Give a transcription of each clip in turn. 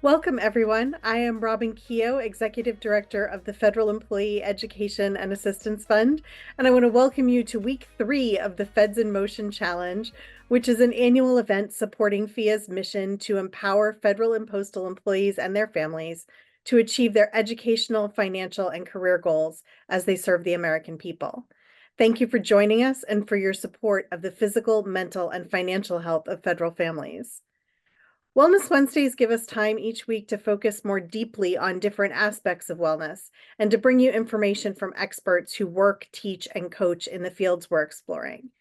Welcome, everyone. I am Robin Keogh, Executive Director of the Federal Employee Education and Assistance Fund, and I want to welcome you to week 3 of the Feds in Motion Challenge, which is an annual event supporting FIA's mission to empower federal and postal employees and their families to achieve their educational, financial, and career goals as they serve the American people. Thank you for joining us and for your support of the physical, mental, and financial health of federal families. Wellness Wednesdays give us time each week to focus more deeply on different aspects of wellness and to bring you information from experts who work, teach, and coach in the fields we're exploring.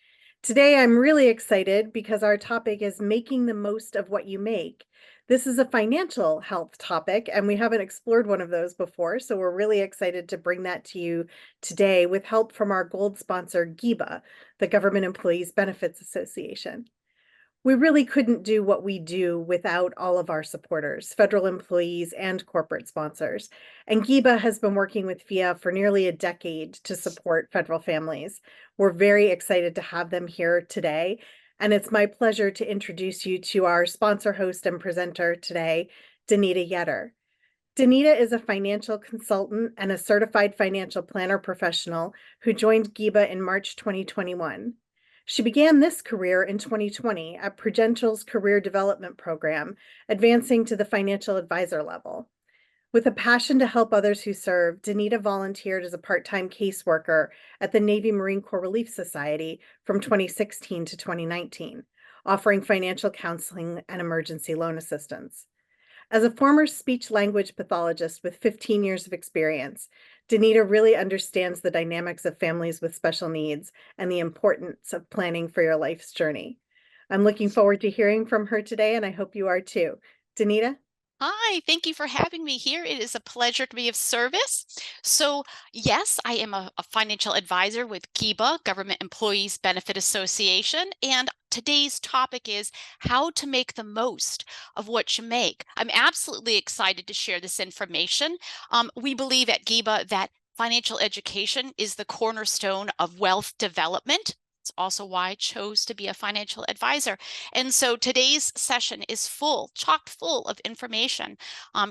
Today, I'm really excited because our topic is making the most of what you make. This is a financial health topic, and we haven't explored one of those before, so we're really excited to bring that to you today with help from our gold sponsor, GEBA, the Government Employees Benefits Association. We really couldn't do what we do without all of our supporters, federal employees and corporate sponsors. And GEBA has been working with FIA for nearly a decade to support federal families. We're very excited to have them here today. And it's my pleasure to introduce you to our sponsor, host, and presenter today, Danita Yetter. Danita is a financial consultant and a certified financial planner professional who joined GEBA in March 2021. She began this career in 2020 at Prudential's Career Development Program, advancing to the financial advisor level. With a passion to help others who serve, Danita volunteered as a part-time caseworker at the Navy Marine Corps Relief Society from 2016 to 2019, offering financial counseling and emergency loan assistance. As a former speech language pathologist with 15 years of experience, Danita really understands the dynamics of families with special needs and the importance of planning for your life's journey. I'm looking forward to hearing from her today, and I hope you are too. Danita? Hi, thank you for having me here. It is a pleasure to be of service. So, yes, I am a financial advisor with GEBA, Government Employees Benefit Association, and today's topic is how to make the most of what you make. I'm absolutely excited to share this information. We believe at GEBA that financial education is the cornerstone of wealth development. It's also why I chose to be a financial advisor. And so today's session is chock full of information.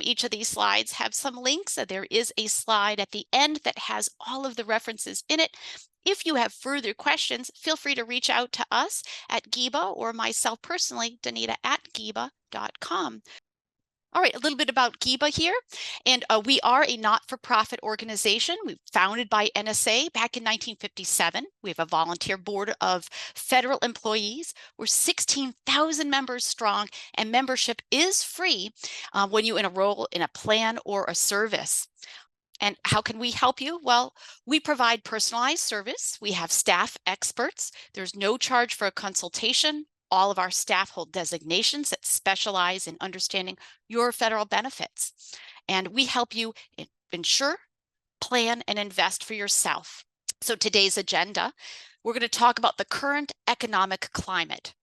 Each of these slides have some links. There is a slide at the end that has all of the references in it. If you have further questions, feel free to reach out to us at GEBA or myself personally, Danita at GEBA.com. All right, a little bit about GEBA here. And we are a not-for-profit organization. We were founded by NSA back in 1957. We have a volunteer board of federal employees. We're 16,000 members strong, and membership is free when you enroll in a plan or a service. And how can we help you? Well, we provide personalized service. We have staff experts. There's no charge for a consultation. All of our staff hold designations that specialize in understanding your federal benefits. And we help you insure, plan, and invest for yourself. So today's agenda, we're going to talk about the current economic climate,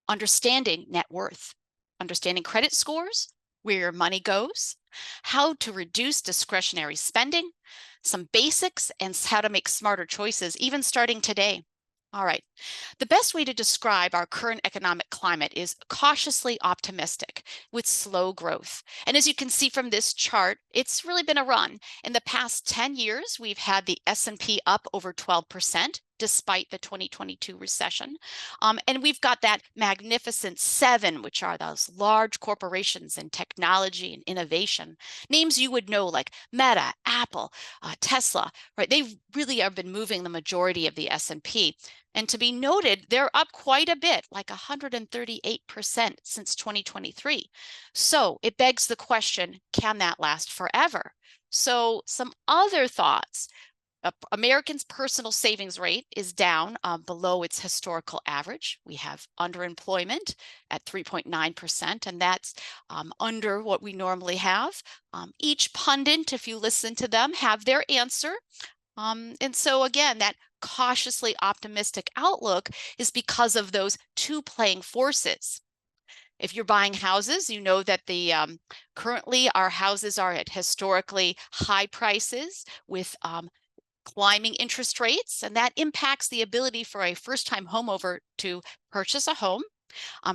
understanding net worth, understanding credit scores, where your money goes, how to reduce discretionary spending, some basics, and how to make smarter choices, even starting today. All right. The best way to describe our current economic climate is cautiously optimistic with slow growth. And as you can see from this chart, it's really been a run. In the past 10 years, we've had the S&P up over 12%. Despite the 2022 recession. And we've got that magnificent 7, which are those large corporations in technology and innovation. Names you would know like Meta, Apple, Tesla, right? They really have been moving the majority of the S&P. And to be noted, they're up quite a bit, like 138% since 2023. So it begs the question, can that last forever? So some other thoughts. Americans' personal savings rate is down below its historical average. We have underemployment at 3.9%, and that's under what we normally have. Each pundit, if you listen to them, have their answer. And so again, that cautiously optimistic outlook is because of those two playing forces. If you're buying houses, you know that currently our houses are at historically high prices with climbing interest rates, and that impacts the ability for a first-time homeowner to purchase a home.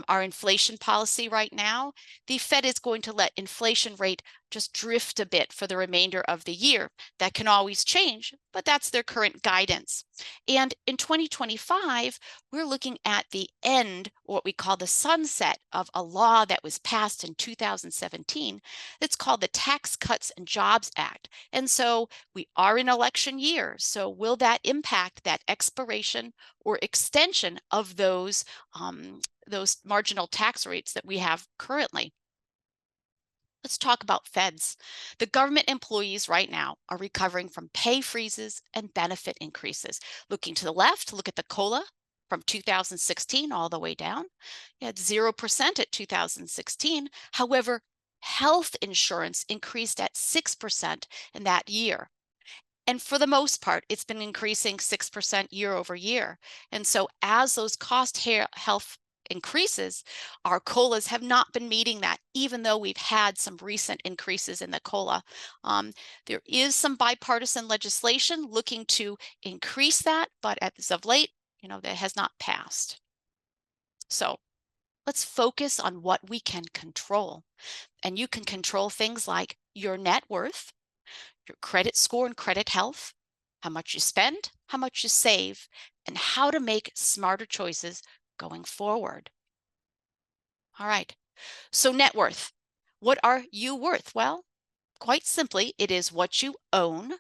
Our inflation policy right now, the Fed is going to let inflation rate just drift a bit for the remainder of the year. That can always change, but that's their current guidance. And in 2025, we're looking at the end, what we call the sunset of a law that was passed in 2017 that's called the Tax Cuts and Jobs Act. And so we are in election year. So will that impact that expiration or extension of those marginal tax rates that we have currently? Let's talk about feds. The government employees right now are recovering from pay freezes and benefit increases. Looking to the left, look at the COLA from 2016 all the way down. You had 0% at 2016. However, health insurance increased at 6% in that year. And for the most part, it's been increasing 6% year over year. And so as those health increases, our COLAs have not been meeting that, even though we've had some recent increases in the COLA. There is some bipartisan legislation looking to increase that, but as of late, that has not passed. So let's focus on what we can control. And you can control things like your net worth, your credit score and credit health, how much you spend, how much you save, and how to make smarter choices going forward. All right, so net worth. What are you worth? Well, quite simply, it is what you own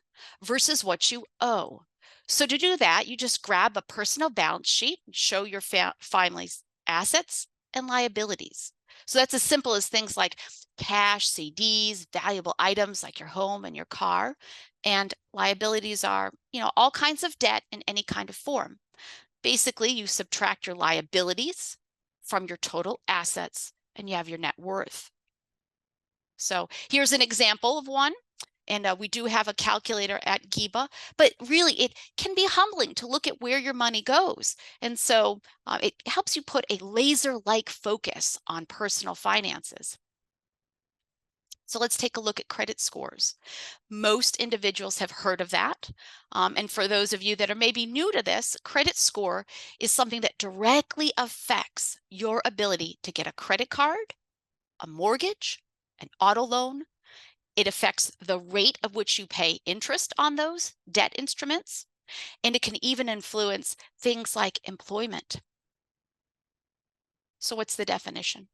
versus what you owe. So to do that, you just grab a personal balance sheet and show your family's assets and liabilities. So that's as simple as things like cash, CDs, valuable items like your home and your car. And liabilities are, all kinds of debt in any kind of form. Basically, you subtract your liabilities from your total assets and you have your net worth. So here's an example of one. And we do have a calculator at GEBA, but really it can be humbling to look at where your money goes. And so it helps you put a laser-like focus on personal finances. So let's take a look at credit scores. Most individuals have heard of that. And for those of you that are maybe new to this, credit score is something that directly affects your ability to get a credit card, a mortgage, an auto loan. It affects the rate of which you pay interest on those debt instruments, and it can even influence things like employment. So what's the definition?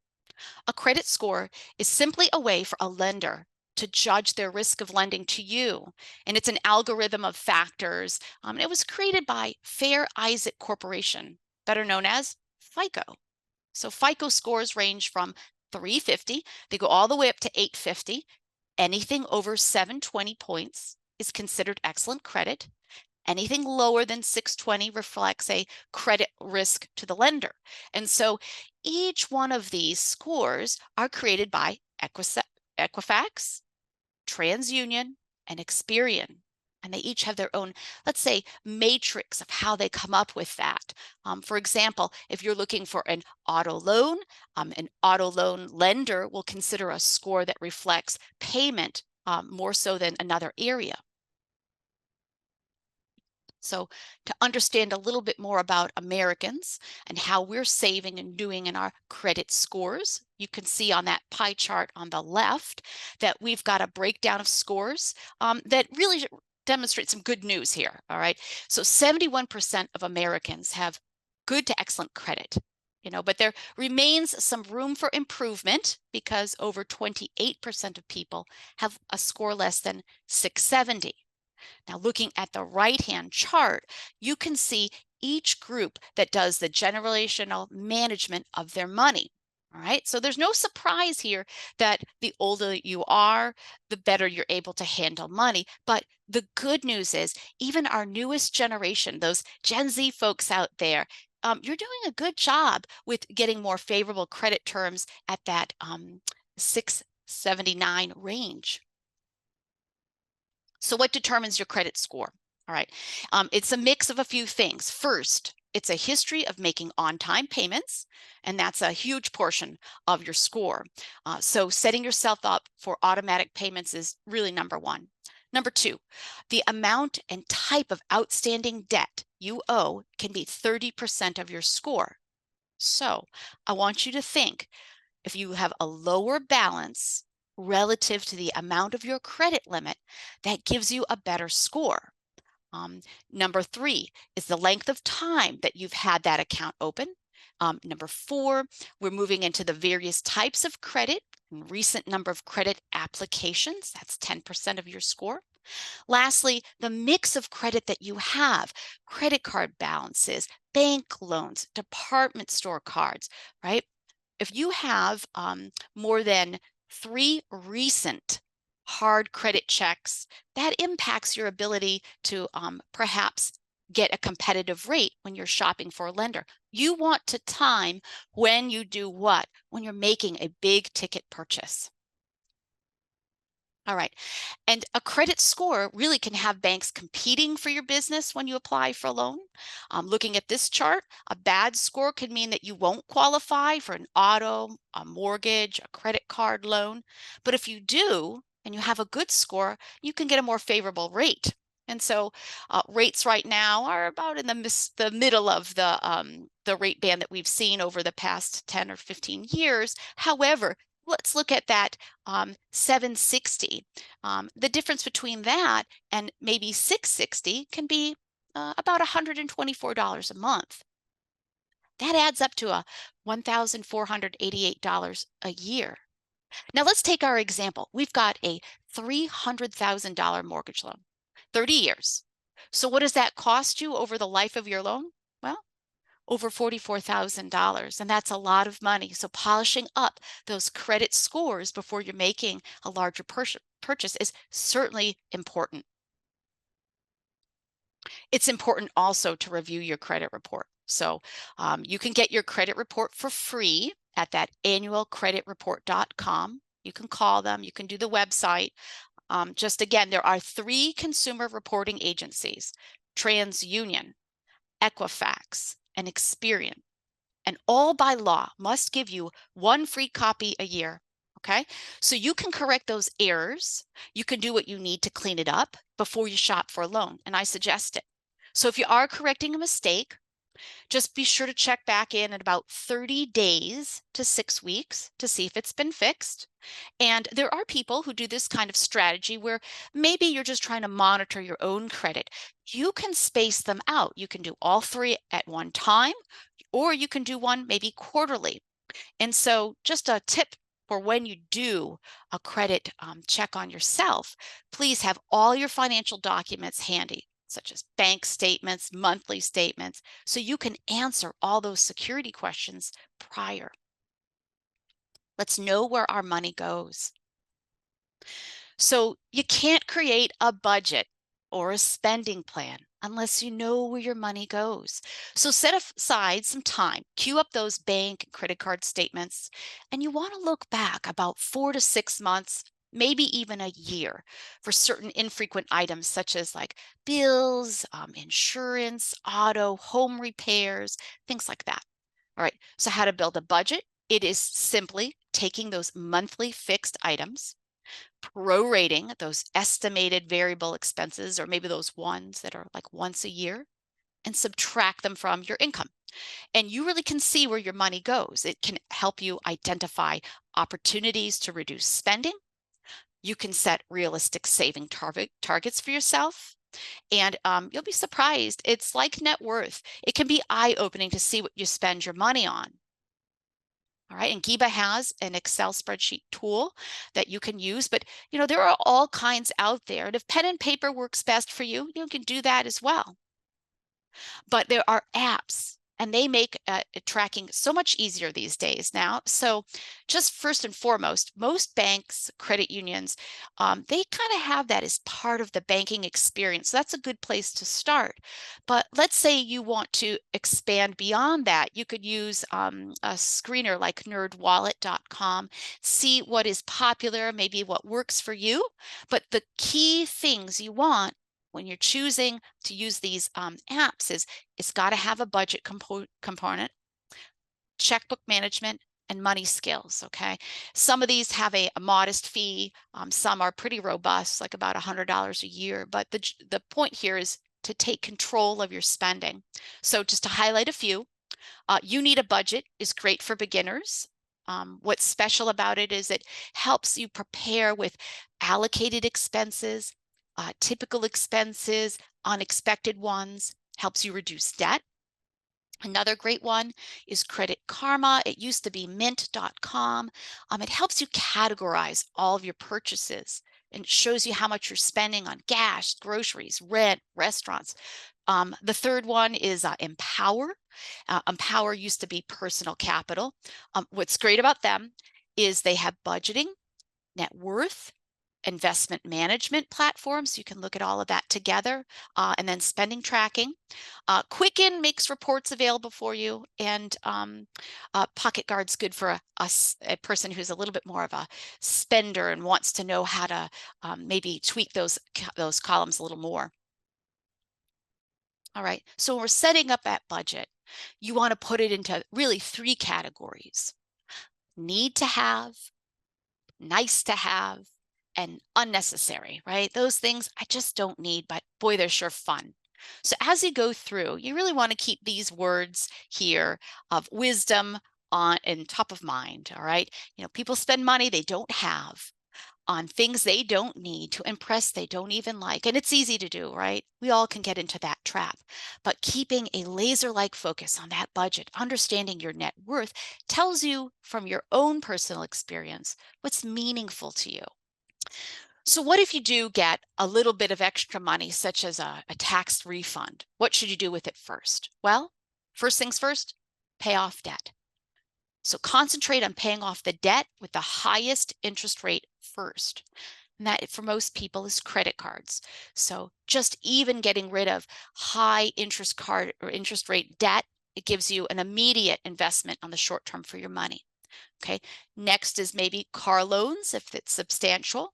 A credit score is simply a way for a lender to judge their risk of lending to you. And it's an algorithm of factors. It was created by Fair Isaac Corporation, better known as FICO. So FICO scores range from 350, they go all the way up to 850. Anything over 720 points is considered excellent credit. Anything lower than 620 reflects a credit risk to the lender. And so each one of these scores are created by Equifax, TransUnion, and Experian. And they each have their own, let's say, matrix of how they come up with that. For example, if you're looking for an auto loan lender will consider a score that reflects payment more so than another area. So to understand a little bit more about Americans and how we're saving and doing in our credit scores, you can see on that pie chart on the left that we've got a breakdown of scores that really demonstrate some good news here. All right. So 71% of Americans have good to excellent credit. But there remains some room for improvement because over 28% of people have a score less than 670. Now, looking at the right-hand chart, you can see each group that does the generational management of their money. All right, so there's no surprise here that the older you are, the better you're able to handle money. But the good news is, even our newest generation, those Gen Z folks out there, you're doing a good job with getting more favorable credit terms at that 679 range. So what determines your credit score? All right, it's a mix of a few things. First, it's a history of making on-time payments, and that's a huge portion of your score. So setting yourself up for automatic payments is really number one. Number two, the amount and type of outstanding debt you owe can be 30% of your score. So I want you to think, if you have a lower balance relative to the amount of your credit limit, that gives you a better score. Um, Number three is the length of time that you've had that account open. Number four, we're moving into the various types of credit and recent number of credit applications. That's 10% of your score. Lastly, the mix of credit that you have, credit card balances, bank loans, department store cards, right? If you have more than 3 recent hard credit checks, that impacts your ability to perhaps get a competitive rate when you're shopping for a lender. You want to time when you do what? When you're making a big ticket purchase. All right. And a credit score really can have banks competing for your business when you apply for a loan. Looking at this chart, a bad score could mean that you won't qualify for an auto, a mortgage, a credit card loan. But if you do, and you have a good score, you can get a more favorable rate. And so rates right now are about in the middle of the rate band that we've seen over the past 10 or 15 years. However, let's look at that 760. The difference between that and maybe 660 can be about $124 a month. That adds up to a $1,488 a year. Now let's take our example. We've got a $300,000 mortgage loan, 30 years. So what does that cost you over the life of your loan? Well, over $44,000, and that's a lot of money. So polishing up those credit scores before you're making a larger purchase is certainly important. It's important also to review your credit report. So you can get your credit report for free at that annualcreditreport.com. You can call them, you can do the website. Just again, there are 3 consumer reporting agencies: TransUnion, Equifax, and Experian. And all by law must give you 1 free copy a year. Okay, so you can correct those errors. You can do what you need to clean it up before you shop for a loan, and I suggest it. So if you are correcting a mistake, just be sure to check back in about 30 days to 6 weeks to see if it's been fixed. And there are people who do this kind of strategy where maybe you're just trying to monitor your own credit. You can space them out. You can do all 3 at one time, or you can do one maybe quarterly. And so just a tip for when you do a credit check on yourself, please have all your financial documents handy, such as bank statements, monthly statements, so you can answer all those security questions prior. Let's know where our money goes. So you can't create a budget or a spending plan unless you know where your money goes. So set aside some time, queue up those bank and credit card statements, and you want to look back about 4 to 6 months, maybe even a year, for certain infrequent items such as like bills, insurance, auto, home repairs, things like that. All right, so how to build a budget? It is simply taking those monthly fixed items, prorating those estimated variable expenses, or maybe those ones that are like once a year, and subtract them from your income. And you really can see where your money goes. It can help you identify opportunities to reduce spending. You can set realistic saving targets for yourself. And you'll be surprised. It's like net worth. It can be eye-opening to see what you spend your money on. All right, and GEBA has an Excel spreadsheet tool that you can use, but there are all kinds out there. And if pen and paper works best for you, you can do that as well. But there are apps, and they make tracking so much easier these days now. So just first and foremost, most banks, credit unions, they kind of have that as part of the banking experience. So that's a good place to start. But let's say you want to expand beyond that. You could use a screener like nerdwallet.com, see what is popular, maybe what works for you. But the key things you want when you're choosing to use these apps is it's got to have a budget component, checkbook management, and money skills. Okay, some of these have a modest fee. Some are pretty robust, like about $100 a year. But the point here is to take control of your spending. So just to highlight a few: You Need a Budget is great for beginners. What's special about it is it helps you prepare with allocated expenses, typical expenses, unexpected ones, helps you reduce debt. Another great one is Credit Karma. It used to be mint.com. It helps you categorize all of your purchases and shows you how much you're spending on gas, groceries, rent, restaurants. The third one is Empower. Empower used to be Personal Capital. What's great about them is they have budgeting, net worth, investment management platforms. You can look at all of that together, and then spending tracking. Quicken makes reports available for you, and Pocket Guard's good for a person who's a little bit more of a spender and wants to know how to maybe tweak those columns a little more. All right, so when we're setting up that budget, you want to put it into really three categories: need to have, nice to have, and unnecessary, right? Those things I just don't need, but boy, they're sure fun. So as you go through, you really want to keep these words here of wisdom on and top of mind, all right? People spend money they don't have on things they don't need to impress they don't even like. And it's easy to do, right? We all can get into that trap. But keeping a laser-like focus on that budget, understanding your net worth, tells you from your own personal experience what's meaningful to you. So what if you do get a little bit of extra money, such as a tax refund? What should you do with it first? Well, first things first, pay off debt. So concentrate on paying off the debt with the highest interest rate first. And that for most people is credit cards. So just even getting rid of high interest card or interest rate debt, it gives you an immediate investment on the short term for your money. Okay. Next is maybe car loans if it's substantial.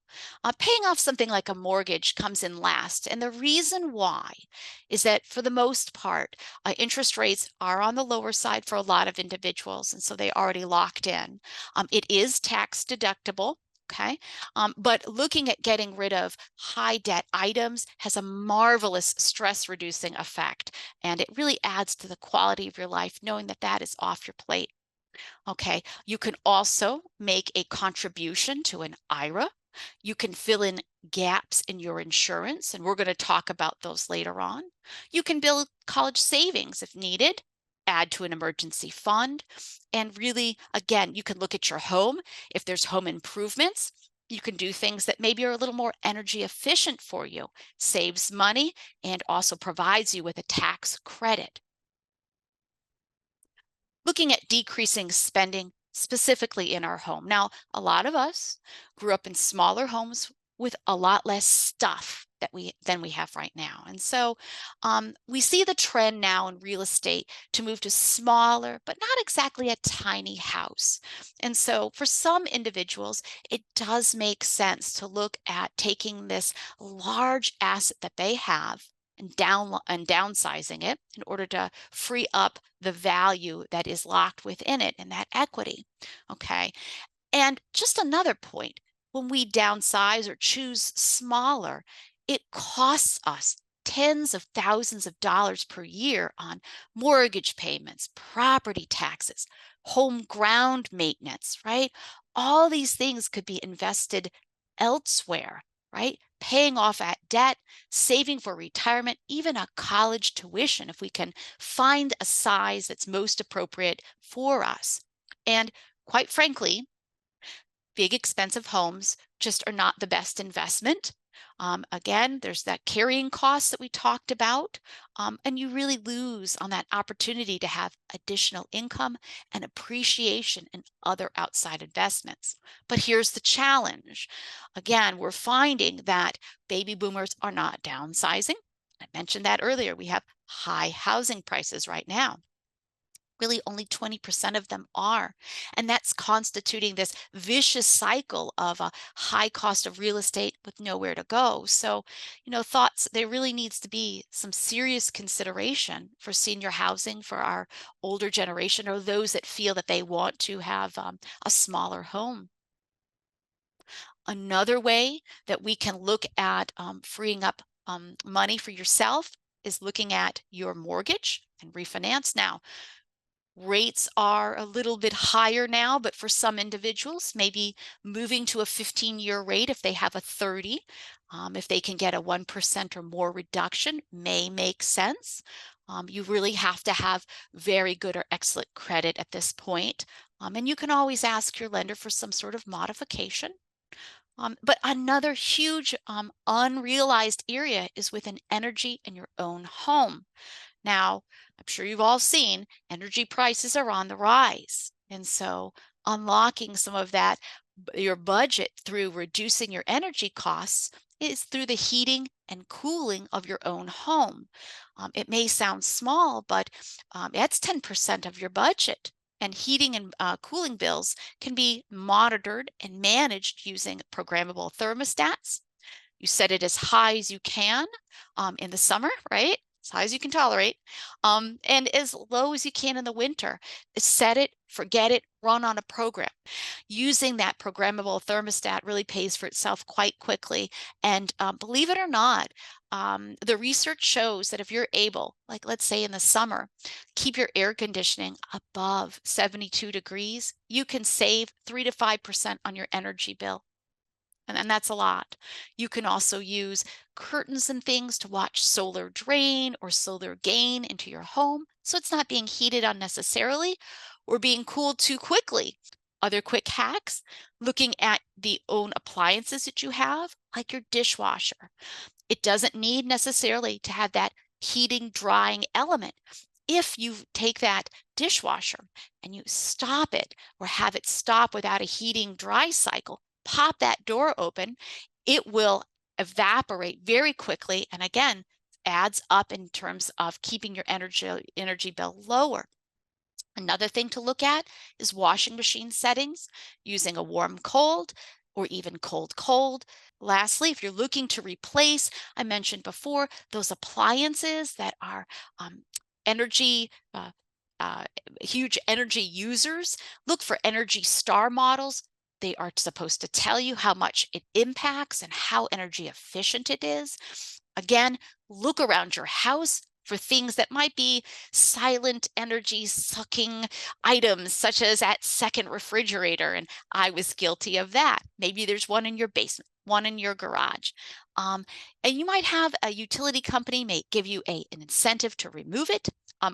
Paying off something like a mortgage comes in last. And the reason why is that for the most part, interest rates are on the lower side for a lot of individuals. And so they already locked in. It is tax deductible. Okay. But looking at getting rid of high debt items has a marvelous stress reducing effect. And it really adds to the quality of your life knowing that that is off your plate. Okay, you can also make a contribution to an IRA. You can fill in gaps in your insurance, and we're going to talk about those later on. You can build college savings if needed, add to an emergency fund, and really, again, you can look at your home. If there's home improvements, you can do things that maybe are a little more energy efficient for you, saves money, and also provides you with a tax credit. Looking at decreasing spending specifically in our home. Now, a lot of us grew up in smaller homes with a lot less stuff than we have right now. And so we see the trend now in real estate to move to smaller, but not exactly a tiny house. And so for some individuals, it does make sense to look at taking this large asset that they have and downsizing it in order to free up the value that is locked within it and that equity. Okay. And just another point, when we downsize or choose smaller, it costs us tens of thousands of dollars per year on mortgage payments, property taxes, home ground maintenance, right? All these things could be invested elsewhere, right? Paying off that debt, saving for retirement, even a college tuition if we can find a size that's most appropriate for us. And quite frankly, big expensive homes just are not the best investment. Again, there's that carrying cost that we talked about, and you really lose on that opportunity to have additional income and appreciation in other outside investments. But here's the challenge. Again, we're finding that baby boomers are not downsizing. I mentioned that earlier. We have high housing prices right now. Really only 20% of them are. And that's constituting this vicious cycle of a high cost of real estate with nowhere to go. So, thoughts, there really needs to be some serious consideration for senior housing for our older generation or those that feel that they want to have a smaller home. Another way that we can look at freeing up money for yourself is looking at your mortgage and refinance. Now, Rates are a little bit higher now, but for some individuals, maybe moving to a 15-year rate if they have a 30, if they can get a 1% or more reduction, may make sense. You really have to have very good or excellent credit at this point. And you can always ask your lender for some sort of modification. But another huge unrealized area is with an energy in your own home. Now, I'm sure you've all seen energy prices are on the rise. And so unlocking some of that, your budget through reducing your energy costs is through the heating and cooling of your own home. It may sound small, but that's 10% of your budget. And heating and cooling bills can be monitored and managed using programmable thermostats. You set it as high as you can in the summer, right? As high as you can tolerate, and as low as you can in the winter. Set it, forget it, run on a program. Using that programmable thermostat really pays for itself quite quickly. And believe it or not, the research shows that if you're able, like let's say in the summer, keep your air conditioning above 72 degrees, you can save 3 to 5% on your energy bill. And that's a lot. You can also use curtains and things to watch solar drain or solar gain into your home so it's not being heated unnecessarily or being cooled too quickly. Other quick hacks, looking at the own appliances that you have, like your dishwasher. It doesn't need necessarily to have that heating, drying element. If you take that dishwasher and you stop it or have it stop without a heating dry cycle, pop that door open, it will evaporate very quickly and again adds up in terms of keeping your energy bill lower. Another thing to look at is washing machine settings using a warm cold or even cold cold. Lastly, if you're looking to replace, I mentioned before, those appliances that are um, energy uh, huge energy users, look for Energy Star models. They are supposed to tell you how much it impacts and how energy efficient it is. Again, look around your house for things that might be silent energy sucking items, such as that second refrigerator. And I was guilty of that. Maybe there's one in your basement, one in your garage. Um, and you might have a utility company may give you an incentive to remove it.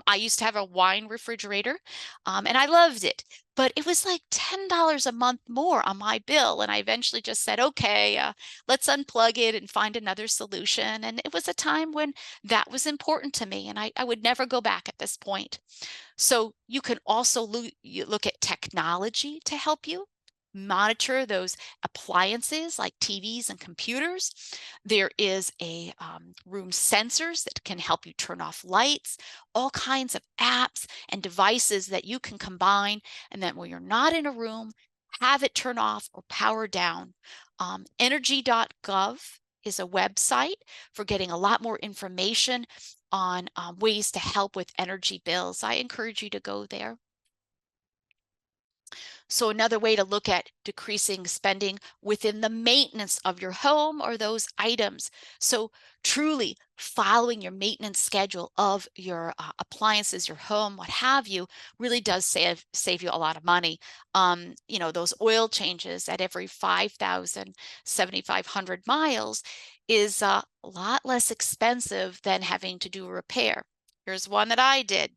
I used to have a wine refrigerator, and I loved it, but it was like $10 a month more on my bill. And I eventually just said, okay, let's unplug it and find another solution. And it was a time when that was important to me, and I would never go back at this point. So you can also look at technology to help you monitor those appliances like TVs and computers. There is a room sensors that can help you turn off lights, all kinds of apps and devices that you can combine. And then when you're not in a room, have it turn off or power down. Energy.gov is a website for getting a lot more information on ways to help with energy bills. I encourage you to go there. So another way to look at decreasing spending within the maintenance of your home or those items. So truly following your maintenance schedule of your appliances, your home, what have you, really does save you a lot of money. Those oil changes at every 5,000, 7,500 miles is a lot less expensive than having to do a repair. Here's one that I did.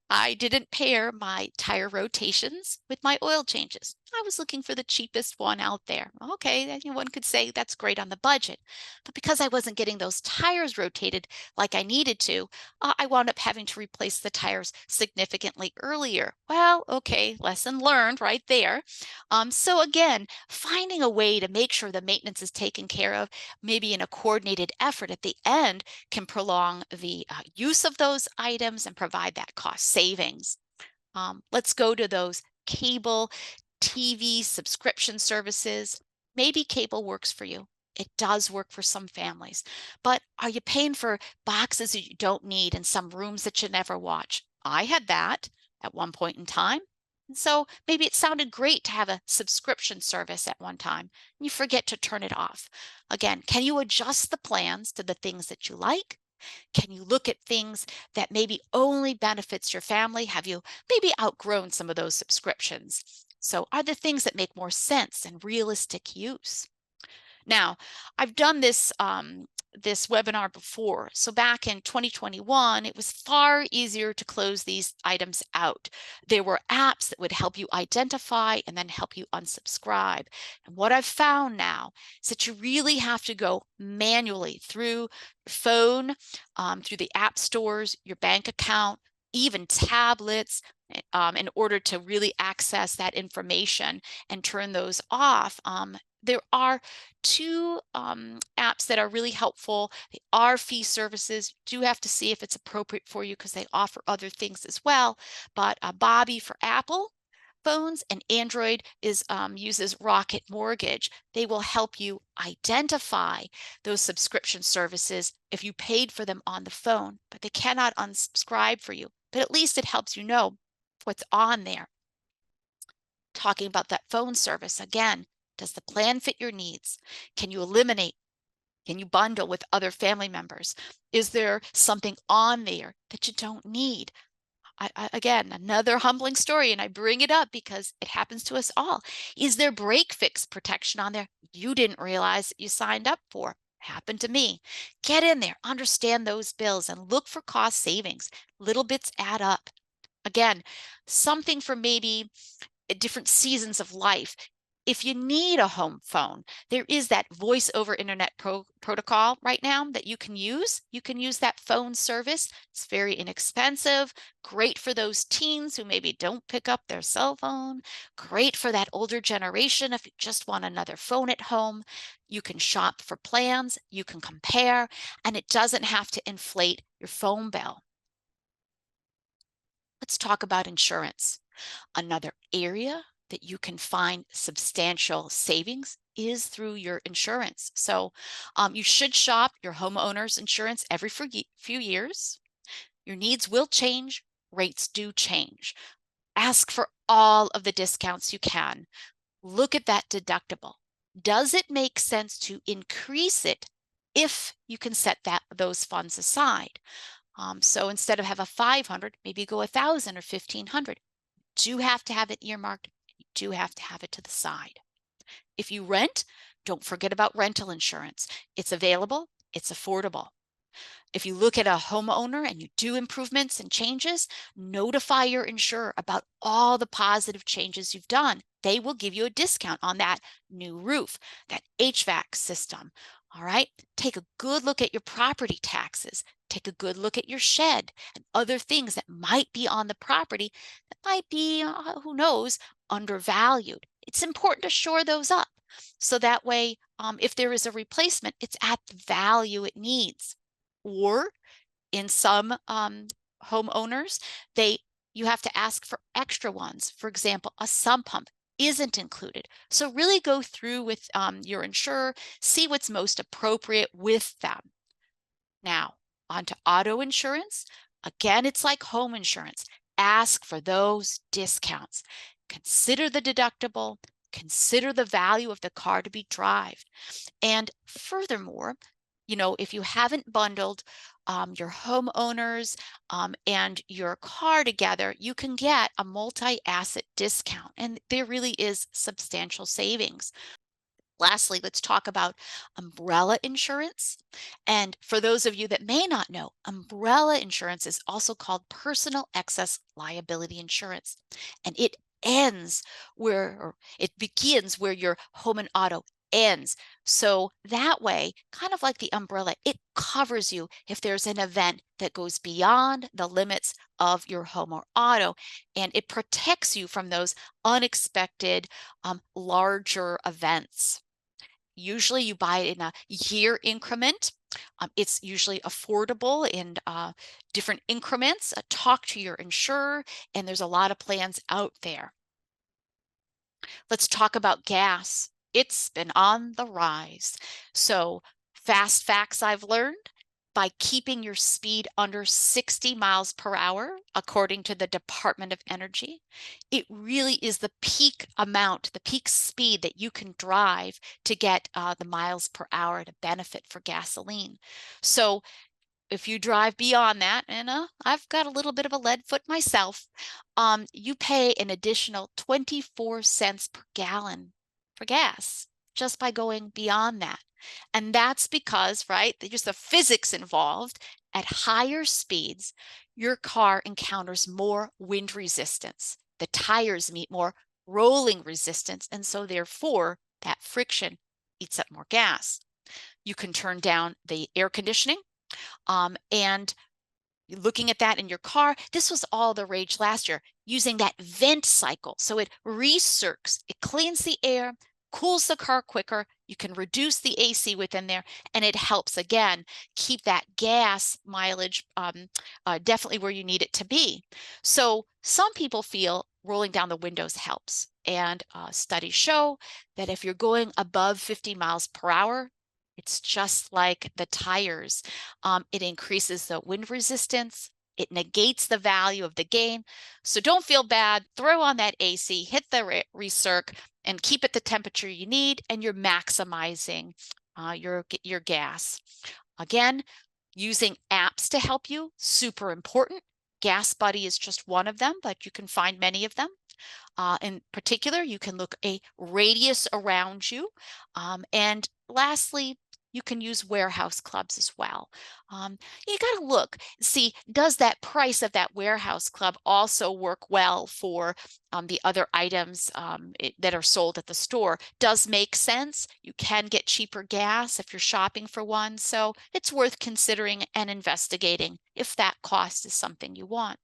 I didn't pair my tire rotations with my oil changes. I was looking for the cheapest one out there. Okay, one could say that's great on the budget. But because I wasn't getting those tires rotated like I needed to, I wound up having to replace the tires significantly earlier. Well, okay, lesson learned right there. So again, finding a way to make sure the maintenance is taken care of, maybe in a coordinated effort at the end, can prolong the use of those items and provide that cost savings. Let's go to those cable TV subscription services. Maybe cable works for you. It does work for some families. But are you paying for boxes that you don't need and some rooms that you never watch? I had that at one point in time. And so maybe it sounded great to have a subscription service at one time, and you forget to turn it off. Again, can you adjust the plans to the things that you like Can you look at things that maybe only benefits your family? Have you maybe outgrown some of those subscriptions? So are the things that make more sense and realistic use? Now, I've done this webinar before. So back in 2021, it was far easier to close these items out. There were apps that would help you identify and then help you unsubscribe. And what I've found now is that you really have to go manually through your phone, through the app stores, your bank account, even tablets, in order to really access that information and turn those off. There are two apps that are really helpful. They are fee services. You do have to see if it's appropriate for you because they offer other things as well. But Bobby for Apple phones and Android uses Rocket Mortgage. They will help you identify those subscription services if you paid for them on the phone, but they cannot unsubscribe for you. But at least it helps you know what's on there. Talking about that phone service again, does the plan fit your needs? Can you eliminate? Can you bundle with other family members? Is there something on there that you don't need? Again, another humbling story, and I bring it up because it happens to us all. Is there break fix protection on there you didn't realize that you signed up for? Happened to me. Get in there, understand those bills, and look for cost savings. Little bits add up. Again, something for maybe at different seasons of life. If you need a home phone, there is that voice over internet protocol right now that you can use. You can use that phone service. It's very inexpensive, great for those teens who maybe don't pick up their cell phone, great for that older generation if you just want another phone at home. You can shop for plans, you can compare, and it doesn't have to inflate your phone bill. Let's talk about insurance. Another area that you can find substantial savings is through your insurance. So you should shop your homeowner's insurance every few years. Your needs will change, rates do change. Ask for all of the discounts you can. Look at that deductible. Does it make sense to increase it if you can set those funds aside? So instead of have a 500, maybe go 1,000 or 1,500. Do have to have it earmarked. You do have to have it to the side. If you rent, don't forget about rental insurance. It's available, it's affordable. If you look at a homeowner and you do improvements and changes, notify your insurer about all the positive changes you've done. They will give you a discount on that new roof, that HVAC system. All right, take a good look at your property taxes. Take a good look at your shed and other things that might be on the property that might be, who knows, undervalued. It's important to shore those up. So that way, if there is a replacement, it's at the value it needs. Or in some homeowners, you have to ask for extra ones. For example, a sump pump isn't included. So really go through with your insurer, see what's most appropriate with them. Now, on to auto insurance. Again, it's like home insurance. Ask for those discounts. Consider the deductible. Consider the value of the car to be driven. And furthermore, if you haven't bundled your homeowners and your car together, you can get a multi-asset discount, and there really is substantial savings. Lastly, let's talk about umbrella insurance. And for those of you that may not know, umbrella insurance is also called personal excess liability insurance. And it begins where your home and auto ends. So that way, kind of like the umbrella, it covers you if there's an event that goes beyond the limits of your home or auto, and it protects you from those unexpected larger events. Usually you buy it in a year increment. It's usually affordable in different increments. Talk to your insurer, and there's a lot of plans out there. Let's talk about gas. It's been on the rise. So fast facts I've learned: by keeping your speed under 60 miles per hour, according to the Department of Energy, it really is the peak amount, the peak speed that you can drive to get the miles per hour to benefit for gasoline. So If you drive beyond that, and I've got a little bit of a lead foot myself, you pay an additional 24 cents per gallon for gas just by going beyond that. And that's because, right, there's the physics involved. At higher speeds, your car encounters more wind resistance. The tires meet more rolling resistance, and so therefore that friction eats up more gas. You can turn down the air conditioning, and looking at that in your car, this was all the rage last year, using that vent cycle. So it recircs, it cleans the air, cools the car quicker. You can reduce the AC within there, and it helps again keep that gas mileage definitely where you need it to be. So some people feel rolling down the windows helps. And studies show that if you're going above 50 miles per hour, it's just like the tires. It increases the wind resistance. It negates the value of the gain. So don't feel bad. Throw on that AC, hit the recirc, and keep it the temperature you need, and you're maximizing your gas. Again, using apps to help you, super important. Gas Buddy is just one of them, but you can find many of them. In particular, you can look a radius around you. And lastly, you can use warehouse clubs as well. You got to look, see, does that price of that warehouse club also work well for the other items that are sold at the store? Does make sense. You can get cheaper gas if you're shopping for one. So it's worth considering and investigating if that cost is something you want.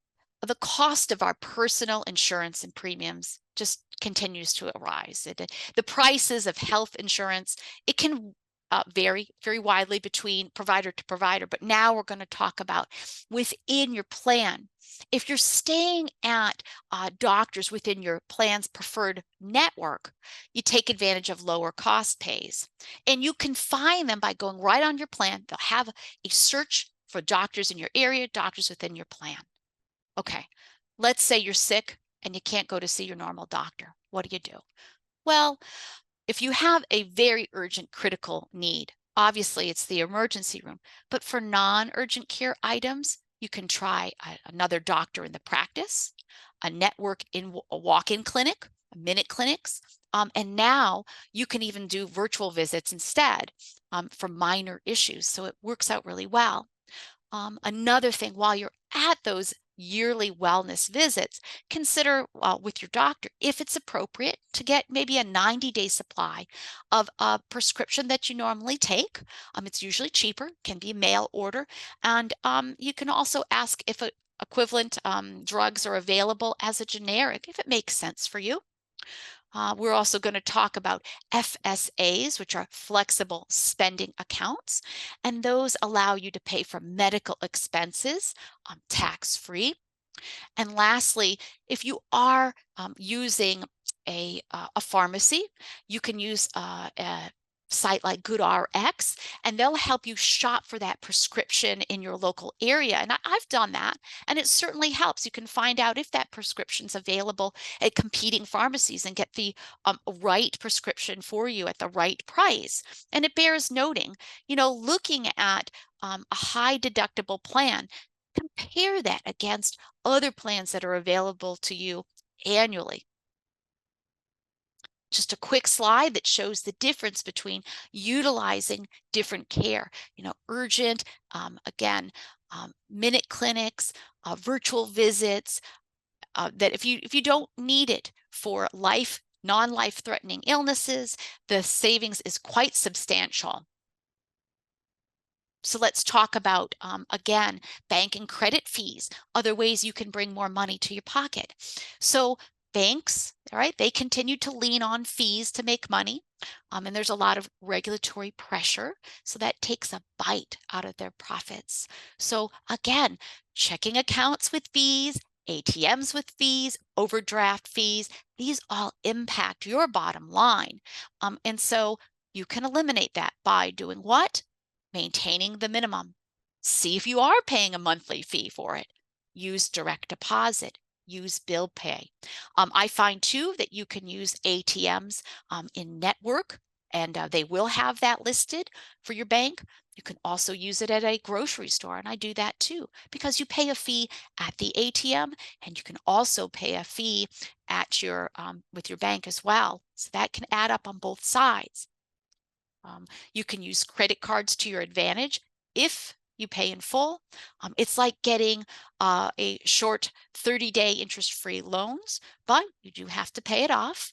The cost of our personal insurance and premiums just continues to rise. The prices of health insurance, it can vary very widely between provider to provider, but now we're going to talk about within your plan. If you're staying at doctors within your plan's preferred network, you take advantage of lower cost pays. And you can find them by going right on your plan. They'll have a search for doctors in your area, doctors within your plan. Okay, let's say you're sick and you can't go to see your normal doctor. What do? Well, if you have a very urgent critical need, obviously it's the emergency room. But for non-urgent care items, you can try another doctor in the practice, a network in a walk-in clinic, minute clinics, and now you can even do virtual visits instead for minor issues. So it works out really well. Another thing, while you're at those yearly wellness visits, consider with your doctor if it's appropriate to get maybe a 90-day supply of a prescription that you normally take. It's usually cheaper, can be mail order, and you can also ask if equivalent drugs are available as a generic if it makes sense for you. We're also going to talk about FSAs, which are flexible spending accounts, and those allow you to pay for medical expenses tax-free. And lastly, if you are using a pharmacy, you can use a site like GoodRx, and they'll help you shop for that prescription in your local area. And I've done that, and it certainly helps. You can find out if that prescription's available at competing pharmacies and get the right prescription for you at the right price. And it bears noting, looking at a high deductible plan, compare that against other plans that are available to you annually. Just a quick slide that shows the difference between utilizing different care, urgent, again, minute clinics, virtual visits, that if you don't need it for non-life threatening illnesses, the savings is quite substantial. So let's talk about, again, bank and credit fees, other ways you can bring more money to your pocket. So banks, all right, they continue to lean on fees to make money. And there's a lot of regulatory pressure. So that takes a bite out of their profits. So again, checking accounts with fees, ATMs with fees, overdraft fees, these all impact your bottom line. And so you can eliminate that by doing what? Maintaining the minimum. See if you are paying a monthly fee for it. Use direct deposit. Use bill pay. I find too that you can use ATMs in network and they will have that listed for your bank. You can also use it at a grocery store, and I do that too because you pay a fee at the ATM, and you can also pay a fee at your with your bank as well. So that can add up on both sides. You can use credit cards to your advantage if you pay in full. It's like getting a short 30-day interest-free loans, but you do have to pay it off.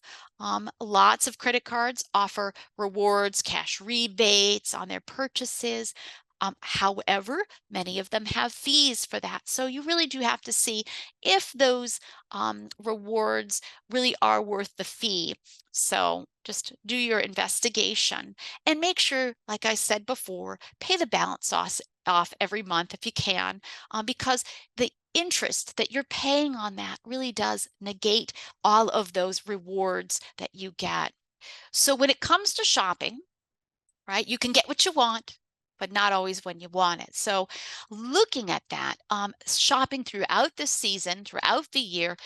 Lots of credit cards offer rewards, cash rebates on their purchases. However, many of them have fees for that. So you really do have to see if those rewards really are worth the fee. So just do your investigation and make sure, like I said before, pay the balance off every month if you can, because the interest that you're paying on that really does negate all of those rewards that you get. So when it comes to shopping, right? You can get what you want, but not always when you want it. So, looking at that, shopping throughout the season, throughout the year,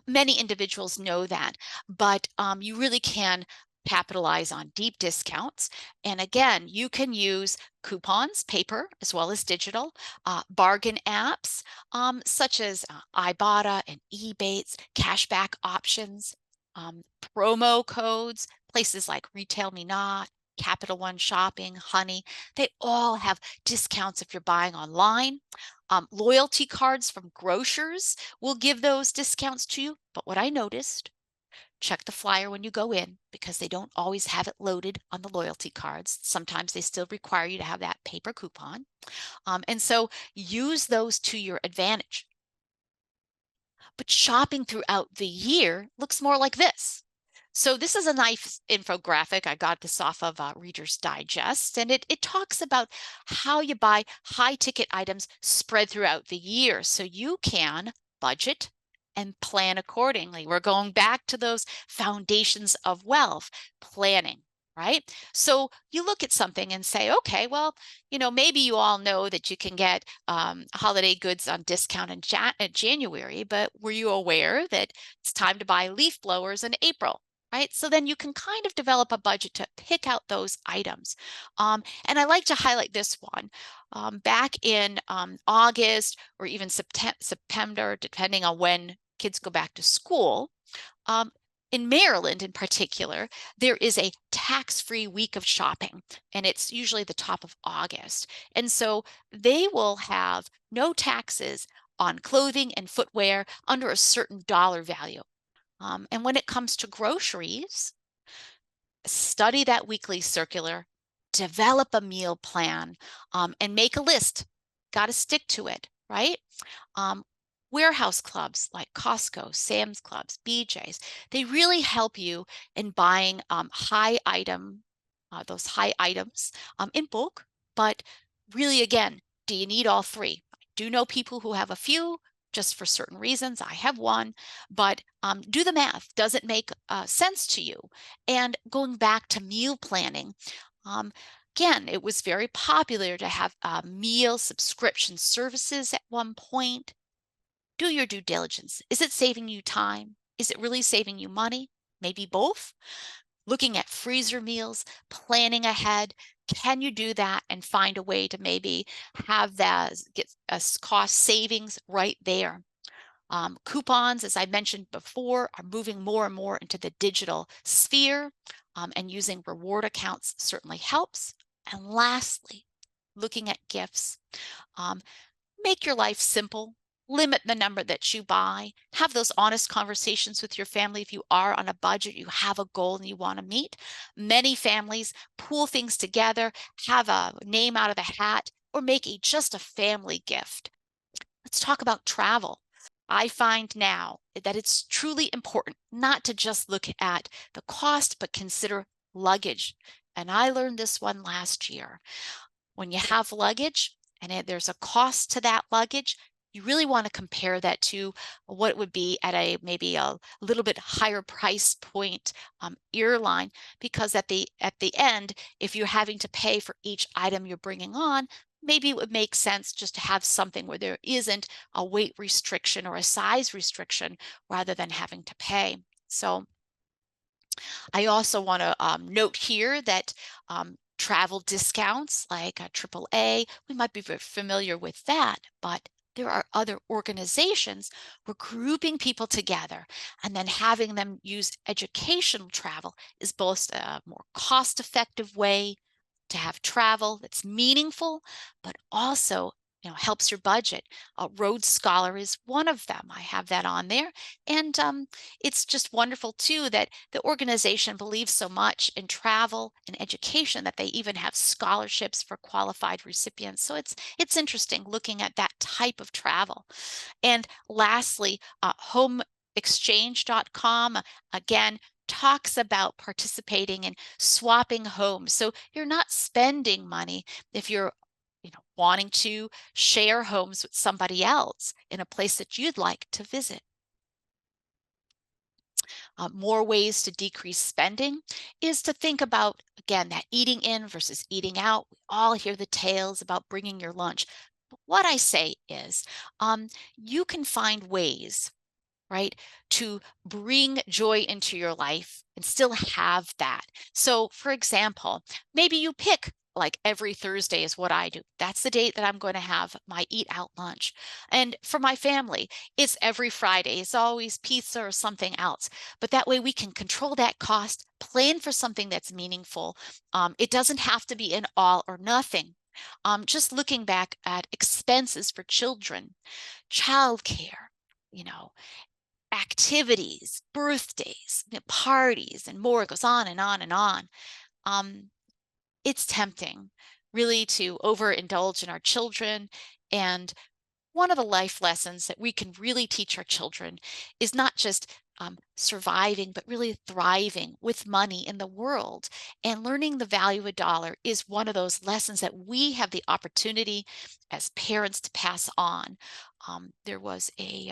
many individuals know that, but you really can capitalize on deep discounts. And again, you can use coupons, paper as well as digital, bargain apps such as Ibotta and Ebates, cashback options, promo codes, places like Retail Me Not, Capital One Shopping, Honey, they all have discounts if you're buying online. Loyalty cards from grocers will give those discounts to you. But what I noticed, check the flyer when you go in because they don't always have it loaded on the loyalty cards. Sometimes they still require you to have that paper coupon. And so use those to your advantage. But shopping throughout the year looks more like this. So this is a nice infographic. I got this off of Reader's Digest, and it talks about how you buy high ticket items spread throughout the year so you can budget and plan accordingly. We're going back to those foundations of wealth, planning, right? So you look at something and say, okay, well, maybe you all know that you can get holiday goods on discount in January, but were you aware that it's time to buy leaf blowers in April? Right? So then you can kind of develop a budget to pick out those items. And I like to highlight this one. Back in August or even September, depending on when kids go back to school, um, in Maryland in particular, there is a tax-free week of shopping, and it's usually the top of August. And so they will have no taxes on clothing and footwear under a certain dollar value. And when it comes to groceries, study that weekly circular, develop a meal plan, and make a list. Got to stick to it, right? Um, Warehouse clubs like Costco, Sam's Clubs, BJ's, they really help you in buying those high items in bulk. But really, again, do you need all three? I do know people who have a few just for certain reasons. I have one, but do the math. Does it make sense to you? And going back to meal planning, um, again, it was very popular to have meal subscription services at one point. Do your due diligence. Is it saving you time? Is it really saving you money? Maybe both. Looking at freezer meals, planning ahead. Can you do that and find a way to maybe have that get a cost savings right there? Coupons, as I mentioned before, are moving more and more into the digital sphere, and using reward accounts certainly helps. And lastly, looking at gifts. Um, Make your life simple. Limit the number that you buy. Have those honest conversations with your family. If you are on a budget, you have a goal and you want to meet. Many families pool things together, have a name out of a hat, or make just a family gift. Let's talk about travel. I find now that it's truly important not to just look at the cost, but consider luggage. And I learned this one last year. When you have luggage and there's a cost to that luggage, you really want to compare that to what it would be at maybe a little bit higher price point airline, because at the end, if you're having to pay for each item you're bringing on, maybe it would make sense just to have something where there isn't a weight restriction or a size restriction rather than having to pay. So I also want to note here that travel discounts like AAA, we might be very familiar with that, but there are other organizations where grouping people together and then having them use educational travel is both a more cost-effective way to have travel that's meaningful, but also helps your budget. Road Scholar is one of them. I have that on there, and it's just wonderful too that the organization believes so much in travel and education that they even have scholarships for qualified recipients. So it's interesting looking at that type of travel. And lastly, homeexchange.com, again, talks about participating in swapping homes. So you're not spending money if you're wanting to share homes with somebody else in a place that you'd like to visit. More ways to decrease spending is to think about, again, that eating in versus eating out. We all hear the tales about bringing your lunch. But what I say is, you can find ways, right, to bring joy into your life and still have that. So, for example, maybe you pick like every Thursday is what I do. That's the date that I'm going to have my eat out lunch. And for my family, it's every Friday. It's always pizza or something else. But that way we can control that cost, plan for something that's meaningful. It doesn't have to be an all or nothing. Just looking back at expenses for children, childcare, you know, activities, birthdays, parties, and more. It goes on and on and on. Um, it's tempting, really, to overindulge in our children. And one of the life lessons that we can really teach our children is not just surviving, but really thriving with money in the world. And learning the value of a dollar is one of those lessons that we have the opportunity as parents to pass on. There was a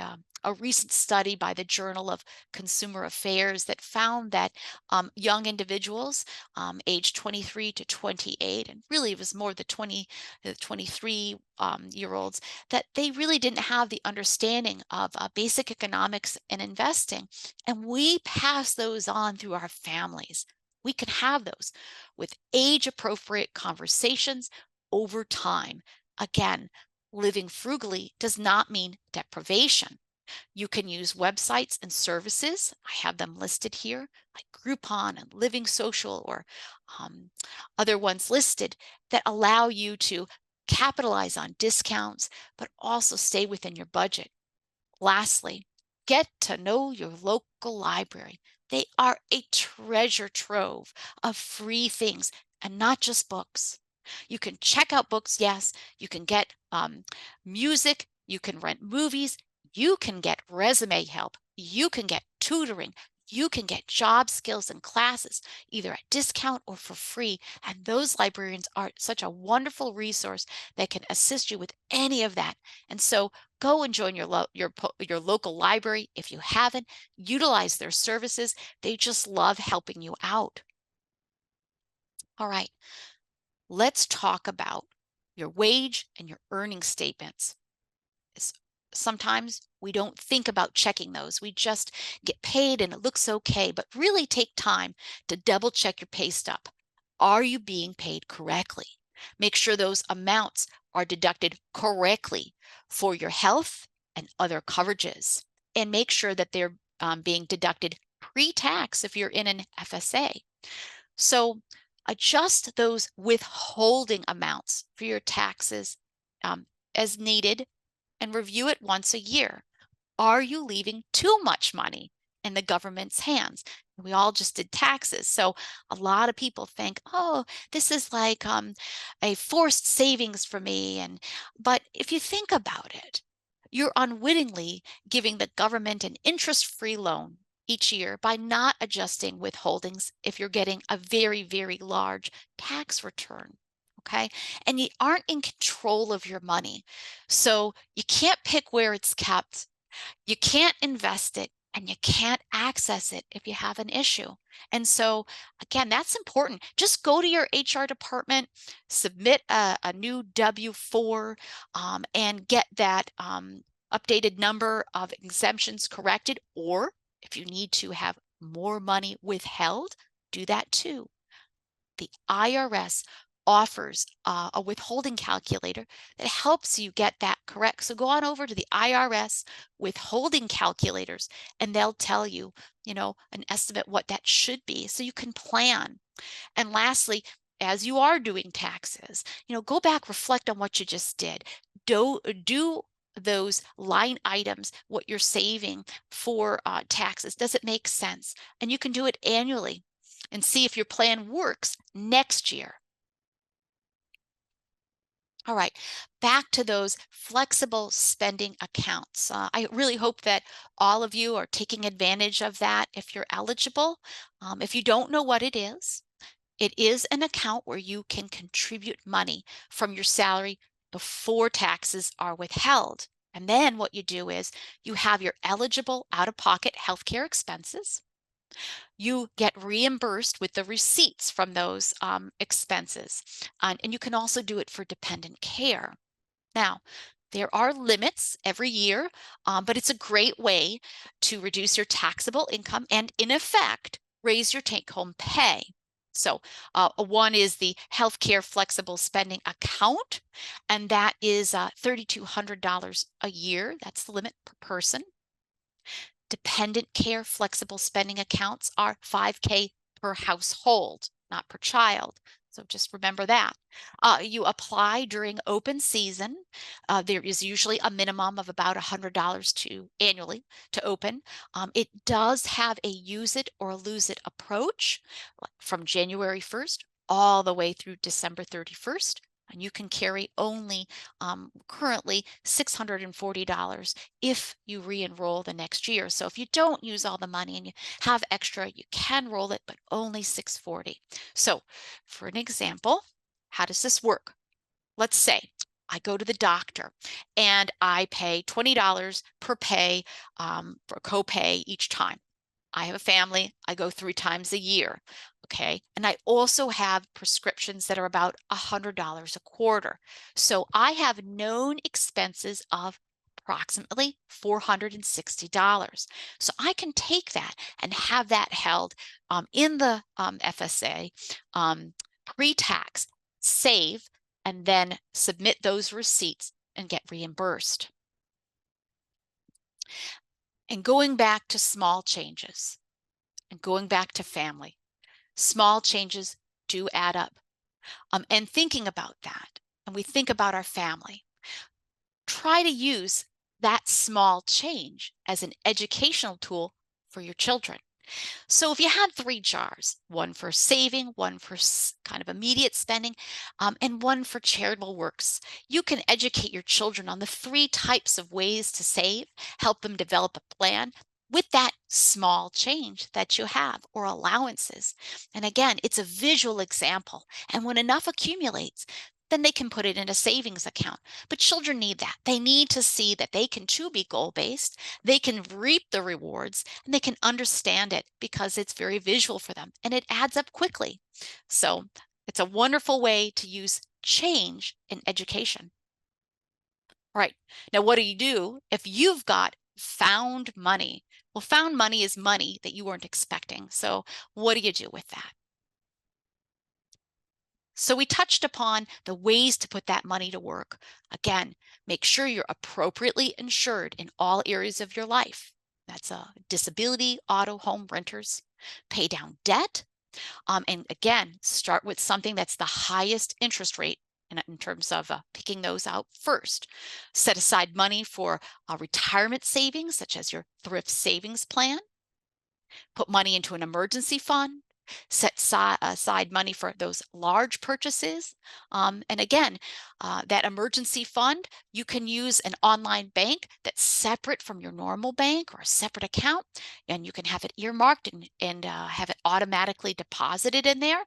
recent study by the Journal of Consumer Affairs that found that young individuals aged 23 to 28, and really it was more the 23 year olds, that they really didn't have the understanding of basic economics and investing. And we pass those on through our families. We can have those with age appropriate conversations over time. Again, living frugally does not mean deprivation. You can use websites and services. I have them listed here, like Groupon and Living Social, or um, other ones listed that allow you to capitalize on discounts, but also stay within your budget. Lastly, get to know your local library. They are a treasure trove of free things and not just books. You can check out books, yes. You can get music. You can rent movies. You can get resume help. You can get tutoring. You can get job skills and classes either at discount or for free. And those librarians are such a wonderful resource that can assist you with any of that. And so go and join your local library if you haven't. Utilize their services. They just love helping you out. All right, let's talk about your wage and your earning statements. S- Sometimes we don't think about checking those. We just get paid and it looks okay, but really take time to double check your pay stub. Are you being paid correctly? Make sure those amounts are deducted correctly for your health and other coverages. And make sure that they're being deducted pre-tax if you're in an FSA. So adjust those withholding amounts for your taxes as needed, and review it once a year. Are you leaving too much money in the government's hands? We all just did taxes. So a lot of people think, oh, this is like a forced savings for me. But if you think about it, you're unwittingly giving the government an interest-free loan each year by not adjusting withholdings if you're getting a very, very large tax return. Okay. And you aren't in control of your money. So you can't pick where it's kept. You can't invest it and you can't access it if you have an issue. And so, again, that's important. Just go to your HR department, submit a new W-4, and get that updated number of exemptions corrected. Or if you need to have more money withheld, do that too. The IRS offers a withholding calculator that helps you get that correct. So go on over to the IRS withholding calculators and they'll tell you, an estimate what that should be so you can plan. And lastly, as you are doing taxes, go back, reflect on what you just did. Do those line items, what you're saving for taxes. Does it make sense? And you can do it annually and see if your plan works next year. All right, back to those flexible spending accounts. I really hope that all of you are taking advantage of that if you're eligible. If you don't know what it is an account where you can contribute money from your salary before taxes are withheld. And then what you do is you have your eligible out-of-pocket healthcare expenses. You get reimbursed with the receipts from those expenses. And you can also do it for dependent care. Now, there are limits every year, but it's a great way to reduce your taxable income and, in effect, raise your take-home pay. So one is the healthcare flexible spending account, and that is $3,200 a year. That's the limit per person. Dependent care flexible spending accounts are $5K per household, not per child. So just remember that. You apply during open season. There is usually a minimum of about $100 annually to open. It does have a use it or lose it approach from January 1st all the way through December 31st. And you can carry only currently $640 if you re-enroll the next year. So if you don't use all the money and you have extra, you can roll it, but only $640. So for an example, how does this work? Let's say I go to the doctor and I pay $20 per pay for copay each time. I have a family, I go 3 times a year, okay? And I also have prescriptions that are about $100 a quarter. So I have known expenses of approximately $460. So I can take that and have that held in the FSA pre-tax, save, and then submit those receipts and get reimbursed. And going back to small changes and going back to family, small changes do add up. And thinking about that, and we think about our family, try to use that small change as an educational tool for your children. So if you had 3 jars, one for saving, one for kind of immediate spending, and one for charitable works, you can educate your children on the 3 types of ways to save, help them develop a plan with that small change that you have or allowances. And again, it's a visual example. And when enough accumulates, then they can put it in a savings account. But children need that. They need to see that they can too be goal-based, they can reap the rewards, and they can understand it because it's very visual for them and it adds up quickly. So it's a wonderful way to use change in education. All right, now what do you do if you've got found money? Well, found money is money that you weren't expecting. So what do you do with that? So we touched upon the ways to put that money to work. Again, make sure you're appropriately insured in all areas of your life. That's a disability, auto, home, renters. Pay down debt. And again, start with something that's the highest interest rate in terms of picking those out first. Set aside money for retirement savings, such as your thrift savings plan. Put money into an emergency fund. Set aside money for those large purchases. And again, that emergency fund, you can use an online bank that's separate from your normal bank or a separate account, and you can have it earmarked and have it automatically deposited in there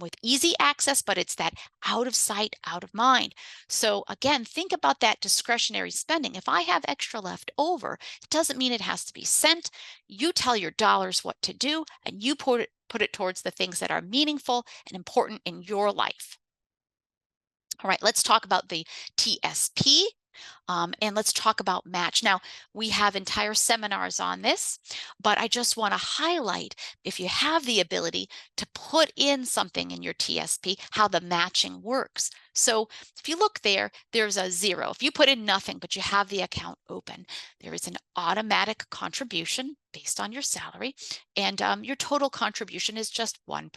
with easy access, but it's that out of sight, out of mind. So again, think about that discretionary spending. If I have extra left over, it doesn't mean it has to be sent. You tell your dollars what to do, and you put it towards the things that are meaningful and important in your life. All right, let's talk about the TSP. And let's talk about match. Now, we have entire seminars on this, but I just want to highlight if you have the ability to put in something in your TSP, how the matching works. So if you look there, there's a zero. If you put in nothing, but you have the account open, there is an automatic contribution based on your salary, and your total contribution is just 1%.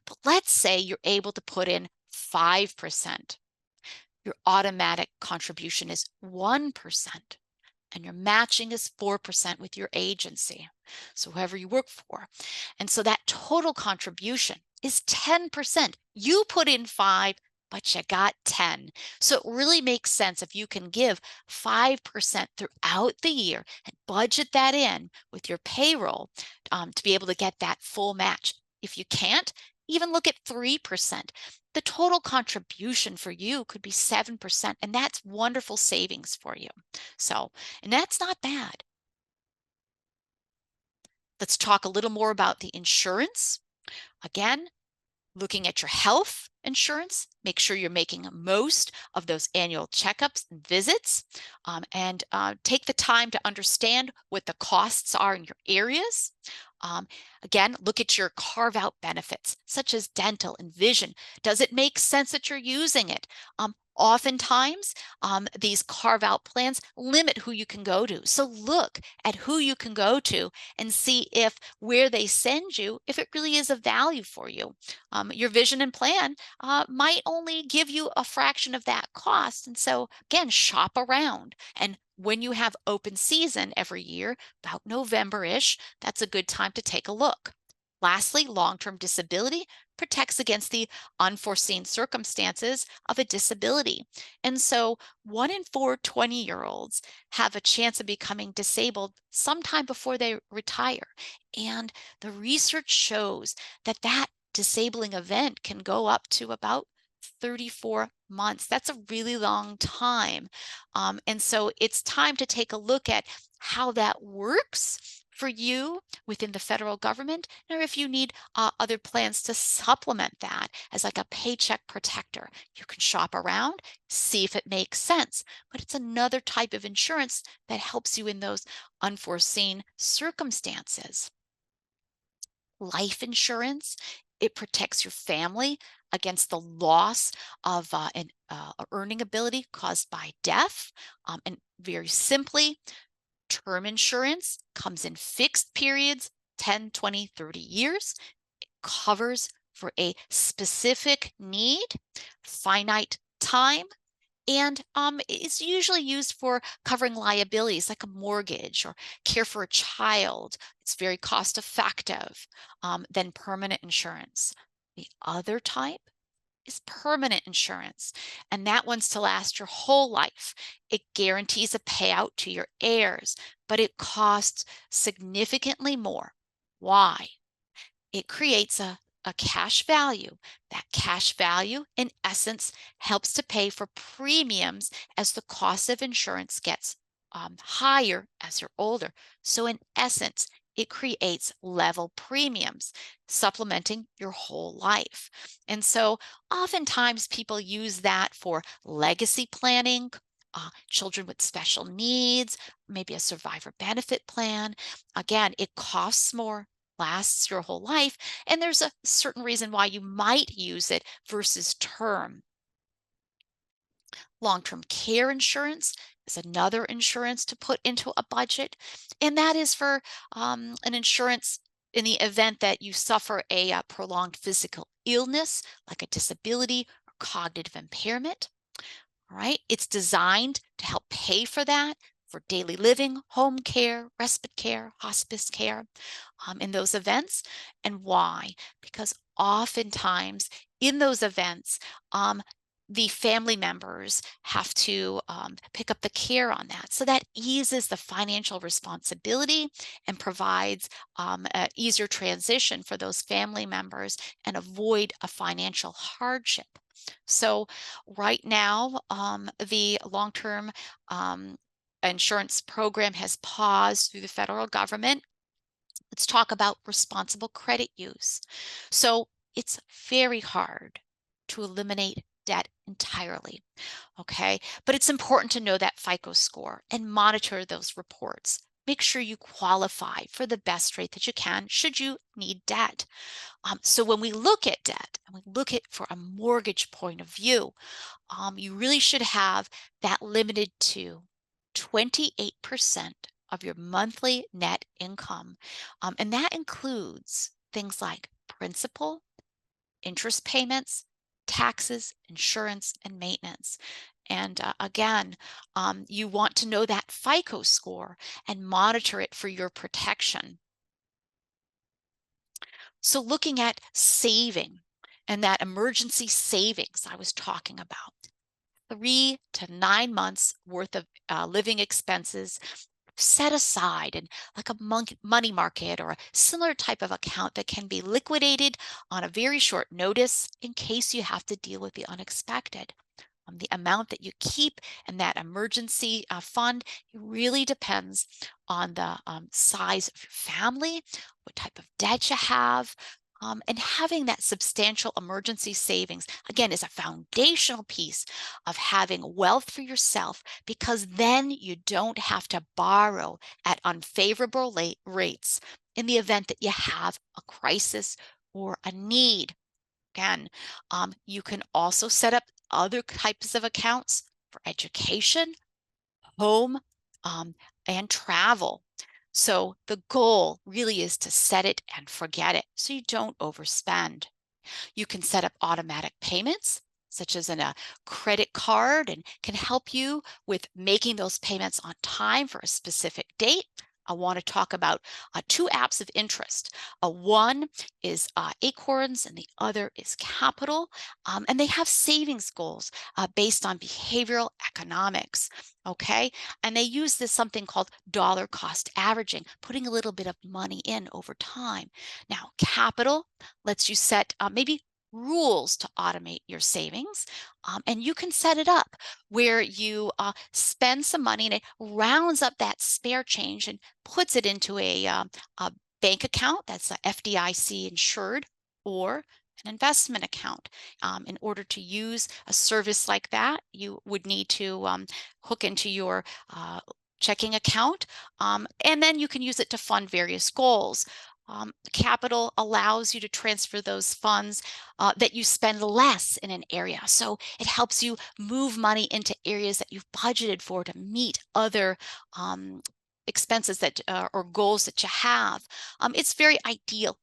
But let's say you're able to put in 5%. Your automatic contribution is 1% and your matching is 4% with your agency. So whoever you work for. And so that total contribution is 10%. You put in 5, but you got 10. So it really makes sense if you can give 5% throughout the year and budget that in with your payroll to be able to get that full match. If you can't, even look at 3%. The total contribution for you could be 7%, and that's wonderful savings for you. So, and that's not bad. Let's talk a little more about the insurance. Again, looking at your health insurance, make sure you're making the most of those annual checkups and visits, and take the time to understand what the costs are in your areas. Um, Again, look at your carve out benefits, such as dental and vision. Does it make sense that you're using it? Oftentimes, these carve out plans limit who you can go to. So look at who you can go to and see if where they send you, if it really is of value for you. Your vision and plan might only give you a fraction of that cost. And so, again, shop around. And when you have open season every year, about November-ish, that's a good time to take a look. Lastly, long-term disability protects against the unforeseen circumstances of a disability. And so 1 in 4 20-year-olds have a chance of becoming disabled sometime before they retire. And the research shows that that disabling event can go up to about 34 months. That's a really long time. And so it's time to take a look at how that works for you within the federal government, or if you need other plans to supplement that as like a paycheck protector. You can shop around, see if it makes sense, but it's another type of insurance that helps you in those unforeseen circumstances. Life insurance, it protects your family against the loss of an earning ability caused by death. And very simply, term insurance comes in fixed periods, 10, 20, 30 years. It covers for a specific need, finite time, and it's usually used for covering liabilities like a mortgage or care for a child. It's very cost effective than permanent insurance. The other type is permanent insurance, and that one's to last your whole life. It guarantees a payout to your heirs, but it costs significantly more. Why? It creates a cash value. That cash value, in essence, helps to pay for premiums as the cost of insurance gets higher as you're older. So, in essence, it creates level premiums, supplementing your whole life. And so, oftentimes, people use that for legacy planning. Children with special needs, maybe a survivor benefit plan. Again, it costs more, lasts your whole life, and there's a certain reason why you might use it versus term. Long-term care insurance is another insurance to put into a budget, and that is for an insurance in the event that you suffer a prolonged physical illness, like a disability or cognitive impairment. All right. It's designed to help pay for that, for daily living, home care, respite care, hospice care in those events. And why? Because oftentimes in those events, the family members have to pick up the care on that. So that eases the financial responsibility and provides an easier transition for those family members and avoid a financial hardship. So right now, the long-term insurance program has paused through the federal government. Let's talk about responsible credit use. So it's very hard to eliminate debt entirely. Okay. But it's important to know that FICO score and monitor those reports. Make sure you qualify for the best rate that you can should you need debt. So when we look at debt and we look at for a mortgage point of view, you really should have that limited to 28% of your monthly net income. And that includes things like principal, interest payments, taxes, insurance, and maintenance. And again, you want to know that FICO score and monitor it for your protection. So looking at saving and that emergency savings I was talking about, 3 to 9 months worth of living expenses set aside in like a money market or a similar type of account that can be liquidated on a very short notice in case you have to deal with the unexpected. The amount that you keep in that emergency fund really depends on the size of your family, what type of debt you have, and having that substantial emergency savings, again, is a foundational piece of having wealth for yourself because then you don't have to borrow at unfavorable rates in the event that you have a crisis or a need. Again, you can also set up other types of accounts for education, home, um, and travel. So the goal really is to set it and forget it so you don't overspend. You can set up automatic payments, such as in a credit card, and can help you with making those payments on time for a specific date. I want to talk about two apps of interest. One is Acorns and the other is Capital. And they have savings goals based on behavioral economics. Okay. And they use this something called dollar cost averaging, putting a little bit of money in over time. Now, Capital lets you set maybe rules to automate your savings. And you can set it up where you spend some money and it rounds up that spare change and puts it into a bank account that's a FDIC insured or an investment account. In order to use a service like that, you would need to hook into your checking account, and then you can use it to fund various goals. Capital allows you to transfer those funds that you spend less in an area. So it helps you move money into areas that you've budgeted for to meet other expenses that or goals that you have. It's very ideal.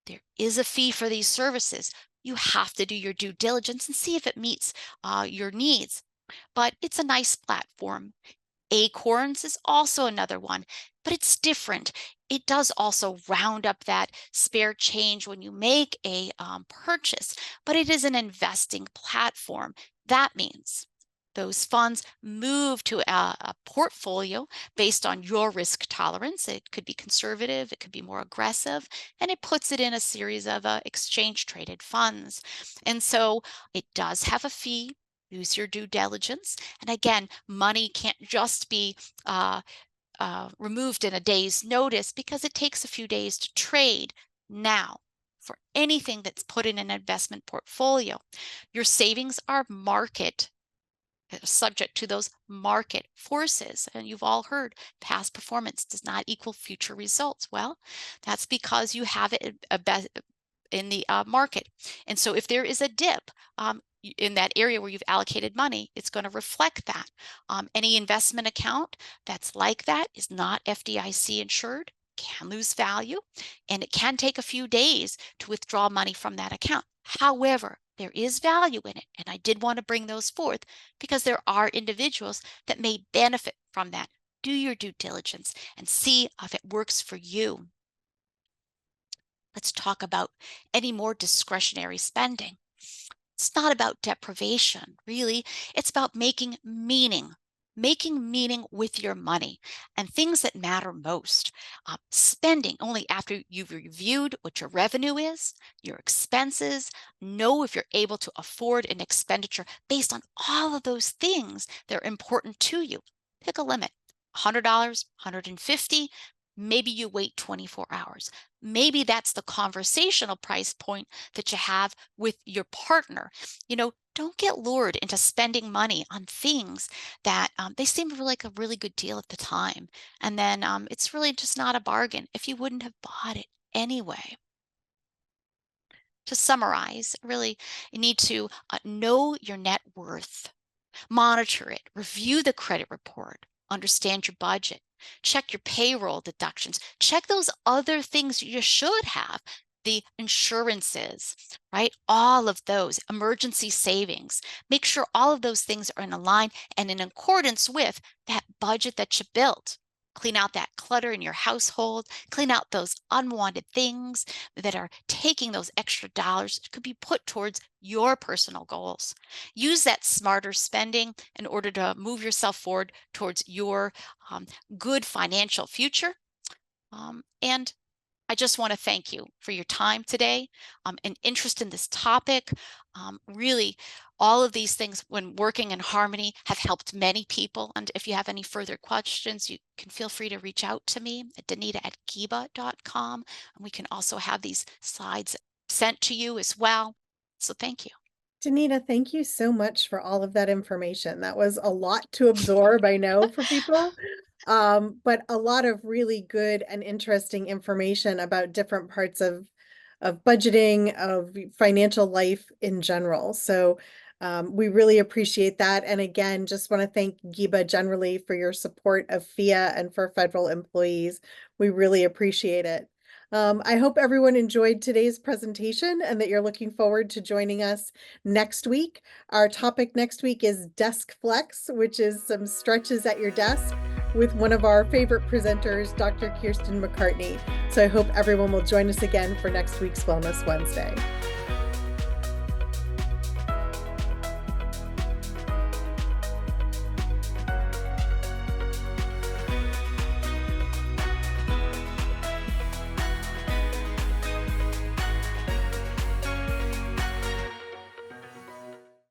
There is a fee for these services. You have to do your due diligence and see if it meets your needs. But it's a nice platform. Acorns is also another one, but it's different. It does also round up that spare change when you make a purchase, but it is an investing platform. That means those funds move to a portfolio based on your risk tolerance. It could be conservative, it could be more aggressive, and it puts it in a series of exchange traded funds. And so it does have a fee. Use your due diligence. And again, money can't just be removed in a day's notice because it takes a few days to trade. Now, for anything that's put in an investment portfolio, your savings are market subject to those market forces. And you've all heard past performance does not equal future results. Well, that's because you have it in the market. And so if there is a dip in that area where you've allocated money, it's going to reflect that. Any investment account that's like that is not FDIC insured, can lose value, and it can take a few days to withdraw money from that account. However, there is value in it, and I did want to bring those forth because there are individuals that may benefit from that. Do your due diligence and see if it works for you. Let's talk about any more discretionary spending. It's not about deprivation, really. It's about making meaning with your money and things that matter most. Spending only after you've reviewed what your revenue is, your expenses, know if you're able to afford an expenditure based on all of those things that are important to you. Pick a limit. $100, 150, maybe you wait 24 hours. Maybe that's the conversational price point that you have with your partner. don't get lured into spending money on things that they seem like a really good deal at the time. And then it's really just not a bargain if you wouldn't have bought it anyway. To summarize, really, you need to know your net worth, monitor it, review the credit report, understand your budget, check your payroll deductions, check those other things you should have, the insurances, right? All of those emergency savings. Make sure all of those things are in line and in accordance with that budget that you built. Clean out that clutter in your household, clean out those unwanted things that are taking those extra dollars. It could be put towards your personal goals. Use that smarter spending in order to move yourself forward towards your good financial future. And I just want to thank you for your time today and interest in this topic. Really, all of these things, when working in harmony, have helped many people. And if you have any further questions, you can feel free to reach out to me at danita@geba.com. And we can also have these slides sent to you as well. So thank you. Danita, thank you so much for all of that information. That was a lot to absorb, I know, for people, but a lot of really good and interesting information about different parts of budgeting, of financial life in general. So we really appreciate that. And again, just want to thank GEBA generally for your support of FIA and for federal employees. We really appreciate it. I hope everyone enjoyed today's presentation and that you're looking forward to joining us next week. Our topic next week is Desk Flex, which is some stretches at your desk with one of our favorite presenters, Dr. Kirsten McCartney. So I hope everyone will join us again for next week's Wellness Wednesday.